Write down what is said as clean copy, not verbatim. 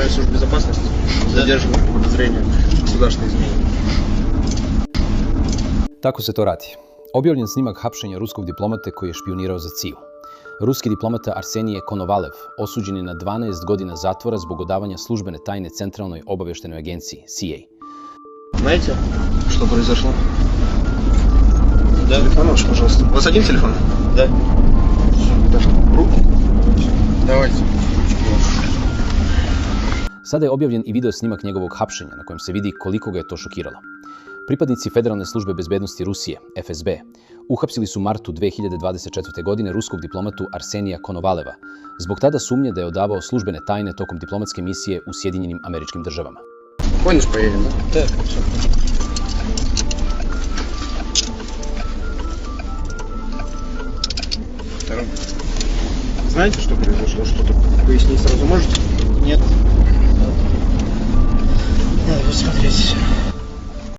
Федеральной службы безопасности. Задержан по подозрению государственной измены. Tako se to radi. Objavljen snimak hapšenja ruskog diplomate koji je špionirao za CIA. Ruski diplomata Arsenije Konovalev osuđen je na 12 godina zatvora zbog odavanja službene tajne Centralnoj obavještajnoj agenciji CIA. Знаете, что произошло? Да. Телефон ваш, пожалуйста. У вас один телефон? Да. Руку? Давайте. Sada je objavljen i video snimak njegovog hapšenja na kojem se vidi koliko ga je to šokiralo. Pripadnici Federalne službe bezbednosti Rusije, FSB, uhapsili su u martu 2024. godine ruskog diplomatu Arsenija Konovaleva zbog tada sumnje da je odavao službene tajne tokom diplomatske misije u Sjedinjenim Američkim Državama. Понял, поедем, да? Да. Знаете, что произошло? Что-то пояснить сразу можете? Нет. Надо посмотреть.